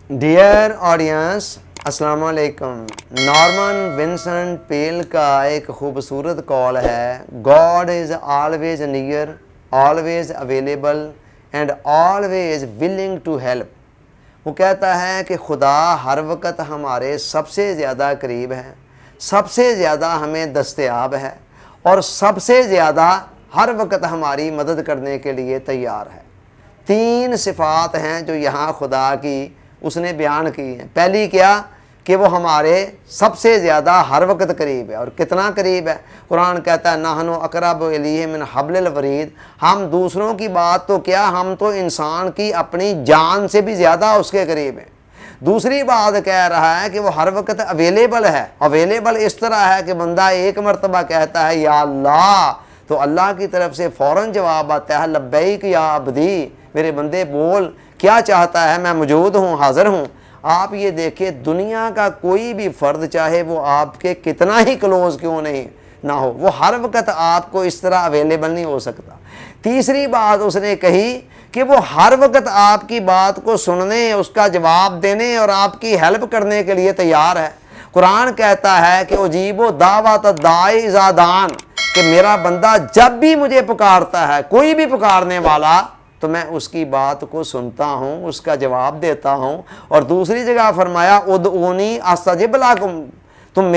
Dear audience, السلام علیکم۔ Norman Vincent پیل کا ایک خوبصورت قول ہے، God is always near, always available and always willing to help. وہ کہتا ہے کہ خدا ہر وقت ہمارے سب سے زیادہ قریب ہے، سب سے زیادہ ہمیں دستیاب ہے اور سب سے زیادہ ہر وقت ہماری مدد کرنے کے لیے تیار ہے۔ تین صفات ہیں جو یہاں خدا کی اس نے بیان کی ہیں۔ پہلی کیا کہ وہ ہمارے سب سے زیادہ ہر وقت قریب ہے، اور کتنا قریب ہے؟ قرآن کہتا ہے نحن اقرب الیہ من حبل الورید۔ ہم دوسروں کی بات تو کیا، ہم تو انسان کی اپنی جان سے بھی زیادہ اس کے قریب ہیں۔ دوسری بات کہہ رہا ہے کہ وہ ہر وقت اویلیبل ہے۔ اویلیبل اس طرح ہے کہ بندہ ایک مرتبہ کہتا ہے یا اللہ، تو اللہ کی طرف سے فوراً جواب آتا ہے لبیک یا عبدی، میرے بندے بول کیا چاہتا ہے، میں موجود ہوں، حاضر ہوں۔ آپ یہ دیکھیں، دنیا کا کوئی بھی فرد چاہے وہ آپ کے کتنا ہی کلوز کیوں نہیں نہ ہو، وہ ہر وقت آپ کو اس طرح اویلیبل نہیں ہو سکتا۔ تیسری بات اس نے کہی کہ وہ ہر وقت آپ کی بات کو سننے، اس کا جواب دینے اور آپ کی ہیلپ کرنے کے لیے تیار ہے۔ قرآن کہتا ہے کہ اجیب دعوت الداعی اذا دعان، کہ میرا بندہ جب بھی مجھے پکارتا ہے، کوئی بھی پکارنے والا، تو میں اس کی بات کو سنتا ہوں، اس کا جواب دیتا ہوں۔ اور دوسری جگہ فرمایا ادعونی استجب لکم، تم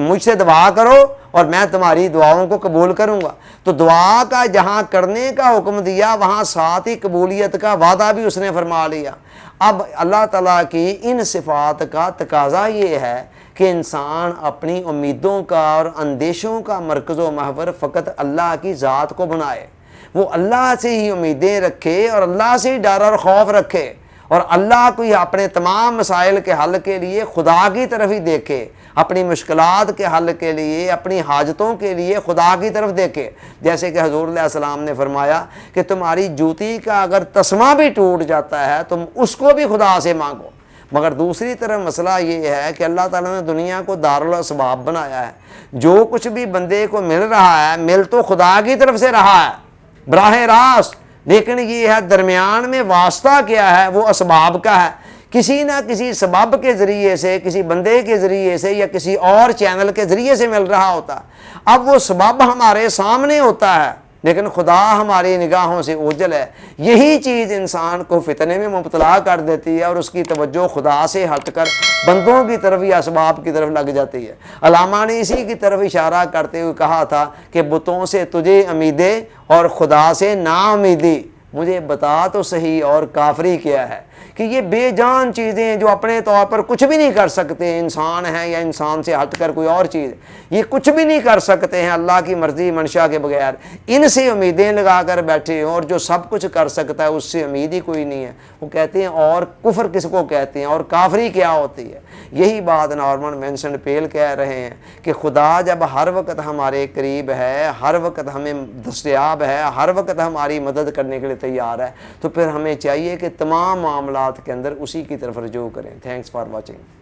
مجھ سے دعا کرو اور میں تمہاری دعاؤں کو قبول کروں گا۔ تو دعا کا جہاں کرنے کا حکم دیا، وہاں ساتھ ہی قبولیت کا وعدہ بھی اس نے فرما لیا۔ اب اللہ تعالیٰ کی ان صفات کا تقاضا یہ ہے کہ انسان اپنی امیدوں کا اور اندیشوں کا مرکز و محور فقط اللہ کی ذات کو بنائے، وہ اللہ سے ہی امیدیں رکھے اور اللہ سے ہی ڈر اور خوف رکھے، اور اللہ کو ہی اپنے تمام مسائل کے حل کے لیے خدا کی طرف ہی دیکھے، اپنی مشکلات کے حل کے لیے، اپنی حاجتوں کے لیے خدا کی طرف دیکھے۔ جیسے کہ حضور علیہ السلام نے فرمایا کہ تمہاری جوتی کا اگر تسمہ بھی ٹوٹ جاتا ہے تم اس کو بھی خدا سے مانگو۔ مگر دوسری طرف مسئلہ یہ ہے کہ اللہ تعالیٰ نے دنیا کو دارالاسباب بنایا ہے، جو کچھ بھی بندے کو مل رہا ہے مل تو خدا کی طرف سے رہا ہے براہ راست، لیکن یہ ہے درمیان میں واسطہ کیا ہے، وہ اسباب کا ہے۔ کسی نہ کسی سبب کے ذریعے سے، کسی بندے کے ذریعے سے یا کسی اور چینل کے ذریعے سے مل رہا ہوتا۔ اب وہ سبب ہمارے سامنے ہوتا ہے لیکن خدا ہماری نگاہوں سے اوجھل ہے۔ یہی چیز انسان کو فتنے میں مبتلا کر دیتی ہے اور اس کی توجہ خدا سے ہٹ کر بندوں کی طرف یا اسباب کی طرف لگ جاتی ہے۔ علامہ نے اسی کی طرف اشارہ کرتے ہوئے کہا تھا کہ بتوں سے تجھے امیدیں اور خدا سے نا امیدی، مجھے بتا تو صحیح اور کافری کیا ہے، کہ یہ بے جان چیزیں جو اپنے طور پر کچھ بھی نہیں کر سکتے، انسان ہیں یا انسان سے ہٹ کر کوئی اور چیز، یہ کچھ بھی نہیں کر سکتے ہیں اللہ کی مرضی منشا کے بغیر، ان سے امیدیں لگا کر بیٹھے ہوں، اور جو سب کچھ کر سکتا ہے اس سے امید ہی کوئی نہیں ہے۔ وہ کہتے ہیں اور کفر کس کو کہتے ہیں اور کافری کیا ہوتی ہے؟ یہی بات نارمن ونسنٹ پیل کہہ رہے ہیں کہ خدا جب ہر وقت ہمارے قریب ہے، ہر وقت ہمیں دستیاب ہے، ہر وقت ہماری مدد کرنے کے لیے تیار ہے، تو پھر ہمیں چاہیے کہ تمام معاملات کے اندر اسی کی طرف رجوع کریں۔ Thanks for watching.